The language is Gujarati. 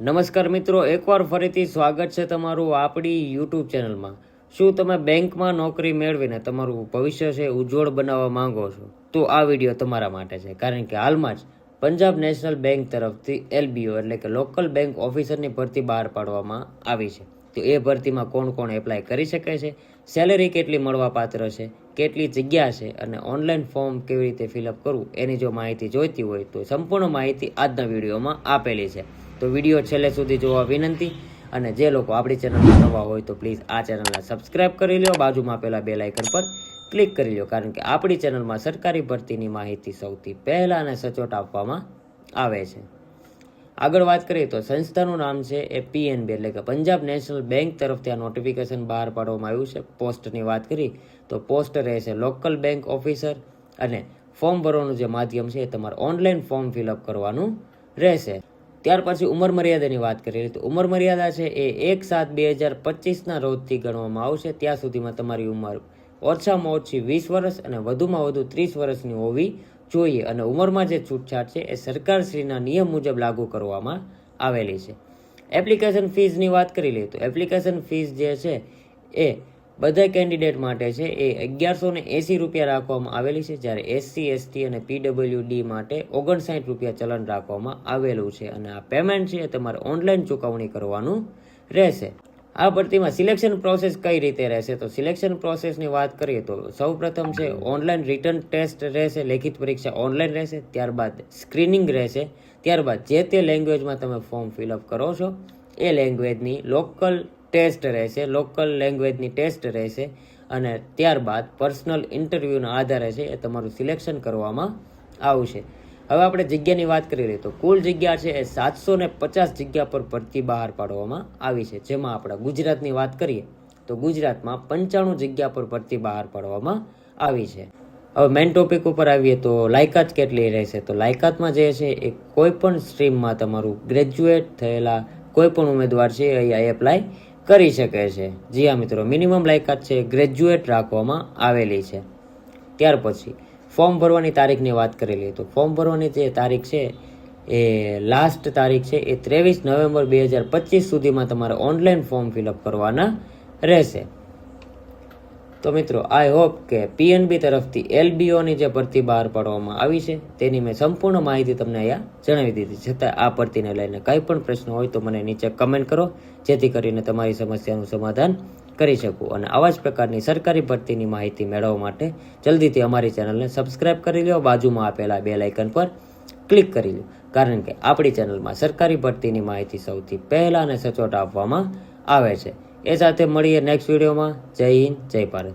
નમસ્કાર મિત્રો, એકવાર ફરીથી સ્વાગત છે તમારું આપણી યુટ્યુબ ચેનલમાં. શું તમે બેંકમાં નોકરી મેળવીને તમારું ભવિષ્ય છે ઉજ્જવળ બનાવવા માંગો છો? તો આ વિડીયો તમારા માટે છે, કારણ કે હાલમાં જ પંજાબ નેશનલ બેંક તરફથી LBO એટલે કે લોકલ બેંક ઓફિસરની ભરતી બહાર પાડવામાં આવી છે. તો એ ભરતીમાં કોણ કોણ એપ્લાય કરી શકે છે, સેલેરી કેટલી મળવાપાત્ર છે, કેટલી જગ્યા છે અને ઓનલાઈન ફોર્મ કેવી રીતે ફિલઅપ કરવું, એની જો માહિતી જોઈતી હોય તો સંપૂર્ણ માહિતી આજના વિડીયોમાં આપેલી છે. તો વિડીયો છેલ્લે સુધી જોવા વિનંતી. અને જે લોકો આપણી ચેનલમાં નવા હોય તો પ્લીઝ આ ચેનલને સબસ્ક્રાઇબ કરી લો, બાજુમાં આપેલા બેલ આઇકન પર ક્લિક કરી લો, કારણ કે આપણી ચેનલમાં સરકારી ભરતીની માહિતી સૌથી પહેલાં અને સચોટ આપવામાં આવે છે. આગળ વાત કરીએ તો સંસ્થાનું નામ છે એ PNB એટલે કે પંજાબ નેશનલ બેંક તરફથી આ નોટિફિકેશન બહાર પાડવામાં આવ્યું છે. પોસ્ટની વાત કરી તો પોસ્ટ રહેશે લોકલ બેંક ઓફિસર, અને ફોર્મ ભરવાનું જે માધ્યમ છે એ તમારે ઓનલાઈન ફોર્મ ફિલઅપ કરવાનું રહેશે. ત્યાર પછી ઉંમર મર્યાદાની વાત કરીએ તો ઉંમર મર્યાદા છે એ 1/7/2025ના રોજથી ગણવામાં આવશે. ત્યાં સુધીમાં તમારી ઉંમર ઓછામાં ઓછી 20 વર્ષ અને વધુમાં વધુ 30 વર્ષની હોવી જોઈએ. અને ઉંમરમાં જે છૂટછાટ છે એ સરકારશ્રીના નિયમ મુજબ લાગુ કરવામાં આવેલી છે. એપ્લિકેશન ફીઝની વાત કરી લઈએ તો એપ્લિકેશન ફીઝ જે છે એ બધા કેન્ડિડેટ માટે છે એ 1180 રૂપિયા રાખવામાં આવેલી છે, જ્યારે SC ST અને PWD માટે 59 રૂપિયા ચલણ રાખવામાં આવેલું છે. અને આ પેમેન્ટ છે એ તમારે ઓનલાઈન ચૂકવણી કરવાનું રહેશે. આ ભરતીમાં સિલેક્શન પ્રોસેસ કઈ રીતે રહેશે તો સિલેક્શન પ્રોસેસની વાત કરીએ તો સૌપ્રથમ છે ઓનલાઈન રિટર્ન ટેસ્ટ રહેશે, લેખિત પરીક્ષા ઓનલાઈન રહેશે, ત્યારબાદ સ્ક્રીનિંગ રહેશે, ત્યારબાદ જે તે લેંગ્વેજમાં તમે ફોર્મ ફિલઅપ કરો છો એ લેંગ્વેજની લોકલ ટેસ્ટ રહેશે, લોકલ લેંગ્વેજની ટેસ્ટ રહેશે, અને ત્યારબાદ પર્સનલ ઇન્ટરવ્યૂના આધારે છે એ તમારું સિલેક્શન કરવામાં આવશે. હવે આપણે જગ્યાની વાત કરી લઈએ તો કુલ જગ્યા છે એ 750 જગ્યા પર ભરતી બહાર પાડવામાં આવી છે. જેમાં આપણે ગુજરાતની વાત કરીએ તો ગુજરાતમાં 95 જગ્યા પર ભરતી બહાર પાડવામાં આવી છે. હવે મેઇન ટોપિક ઉપર આવીએ તો લાયકાત કેટલી રહેશે તો લાયકાતમાં જે છે એ કોઈ પણ સ્ટ્રીમમાં તમારું ગ્રેજ્યુએટ થયેલા કોઈ પણ ઉમેદવાર છે અહીંયા એપ્લાય કરી શકે છે. જી હા મિત્રો, મિનિમમ લાયકાત છે ગ્રેજ્યુએટ રાખવામાં આવેલી છે. ત્યાર પછી ફોર્મ ભરવાની તારીખની વાત કરી લઈએ તો ફોર્મ ભરવાની જે તારીખ છે એ લાસ્ટ તારીખ છે એ 23 નવેમ્બર 2025 સુધીમાં તમારે ઓનલાઈન ફોર્મ ફિલઅપ કરવાના રહેશે. તો મિત્રો, આઈ હોપ કે PNB તરફથી LBOની જે ભરતી બહાર પાડવામાં આવી છે તેની મેં સંપૂર્ણ માહિતી તમને અહીંયા જણાવી દીધી. છતાં આ ભરતીને લઈને કંઈ પણ પ્રશ્ન હોય તો મને નીચે કમેન્ટ કરો, જેથી કરીને તમારી સમસ્યાનું સમાધાન કરી શકું. અને આવા જ પ્રકારની સરકારી ભરતીની માહિતી મેળવવા માટે જલ્દીથી અમારી ચેનલને સબસ્ક્રાઇબ કરી લો, બાજુમાં આપેલા બેલ આઇકન પર ક્લિક કરી લો, કારણ કે આપણી ચેનલમાં સરકારી ભરતીની માહિતી સૌથી પહેલાં અને સચોટ આપવામાં આવે છે. એ સાથે મળીએ નેક્સ્ટ વિડીયોમાં. જય હિન્દ, જય ભારત.